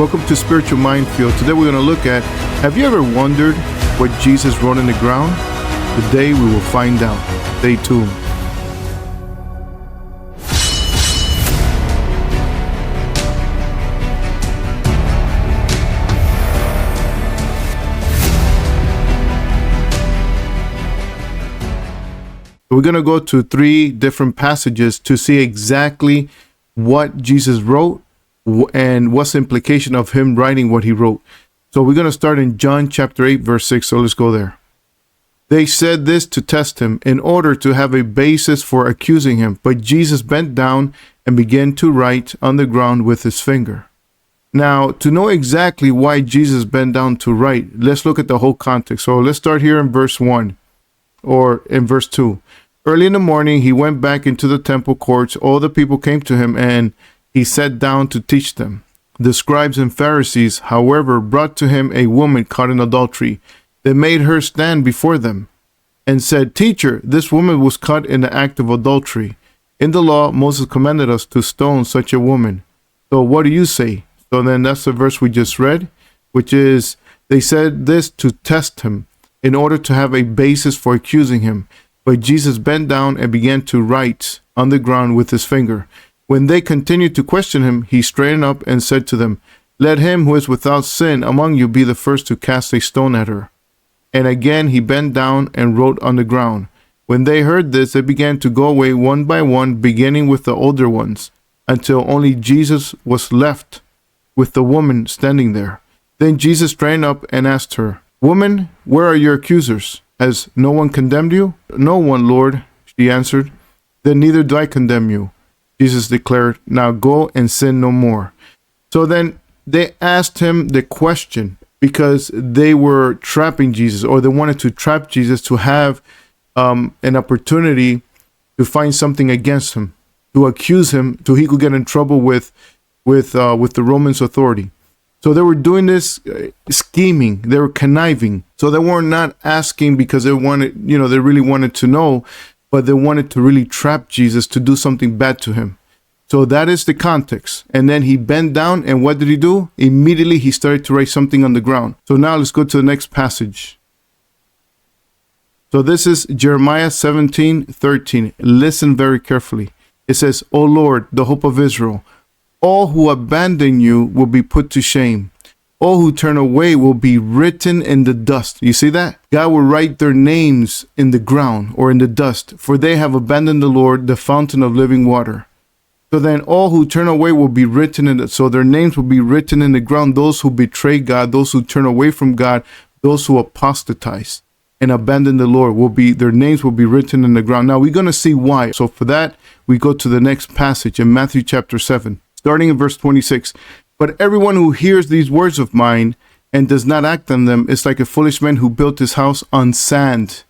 Welcome to Spiritual Minefield. Today we're going to look at, have you ever wondered what Jesus wrote in the ground? Today we will find out. Stay tuned. We're going to go to 3 different passages to see exactly what Jesus wrote and what's the implication of him writing what he wrote. So we're going to start in John chapter 8, verse 6. So let's go there. They said this to test him in order to have a basis for accusing him. But Jesus bent down and began to write on the ground with his finger. Now, to know exactly why Jesus bent down to write, let's look at the whole context. So let's start here in verse 1 or in verse 2. Early in the morning, he went back into the temple courts. All the people came to him, and he sat down to teach them. The scribes and Pharisees, however, brought to him a woman caught in adultery. They made her stand before them and said, "Teacher, this woman was caught in the act of adultery. In the law, Moses commanded us to stone such a woman. So what do you say?" So then that's the verse we just read, which is, they said this to test him in order to have a basis for accusing him. But Jesus bent down and began to write on the ground with his finger. When they continued to question him, he straightened up and said to them, "Let him who is without sin among you be the first to cast a stone at her." And again he bent down and wrote on the ground. When they heard this, they began to go away one by one, beginning with the older ones, until only Jesus was left with the woman standing there. Then Jesus straightened up and asked her, "Woman, where are your accusers? Has no one condemned you?" "No one, Lord," she answered. "Then neither do I condemn you," Jesus declared. "Now go and sin no more." So then they asked him the question because they were trapping Jesus, or they wanted to trap Jesus to have an opportunity to find something against him, to accuse him, so he could get in trouble with the Romans authority. So they were doing this scheming, they were conniving. So they were not asking because they wanted, they really wanted to know, but they wanted to really trap Jesus to do something bad to him. So that is the context. And then he bent down, and what did he do? Immediately he started to write something on the ground. So now let's go to the next passage. So this is Jeremiah 17:13. Listen very carefully. It says, "O Lord, the hope of Israel, all who abandon you will be put to shame. All who turn away will be written in the dust." You see that? God will write their names in the ground or in the dust, for they have abandoned the Lord, the fountain of living water. So then all who turn away will be written in it. So their names will be written in the ground. Those who betray God, those who turn away from God, those who apostatize and abandon the Lord, their names will be written in the ground. Now we're going to see why. So for that, we go to the next passage in Matthew chapter 7. Starting in verse 26, "But everyone who hears these words of mine and does not act on them is like a foolish man who built his house on sand.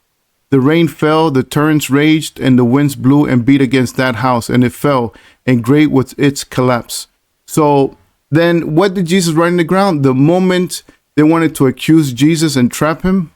The rain fell, the torrents raged, and the winds blew and beat against that house, and it fell, and great was its collapse." So then what did Jesus write in the ground? The moment they wanted to accuse Jesus and trap him,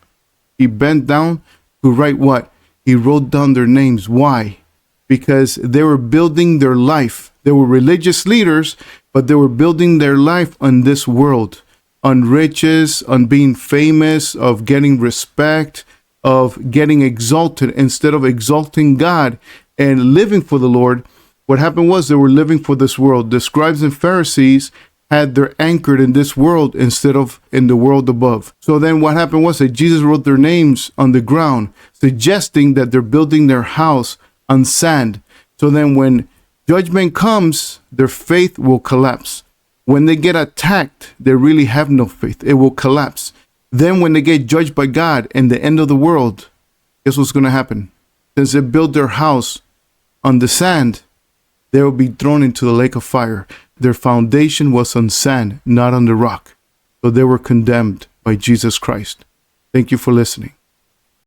he bent down to write what? He wrote down their names. Why? Because they were building their life. They were religious leaders, but they were building their life on this world, on riches, on being famous, of getting respect, of getting exalted instead of exalting God and living for the Lord. What happened was they were living for this world. The scribes and Pharisees had their anchored in this world instead of in the world above. So then what happened was that Jesus wrote their names on the ground, suggesting that they're building their house on sand. So then when judgment comes, their faith will collapse. When they get attacked, they really have no faith. It will collapse. Then when they get judged by God in the end of the world, guess what's going to happen? Since they built their house on the sand, they will be thrown into the lake of fire. Their foundation was on sand, not on the rock. So they were condemned by Jesus Christ. Thank you for listening.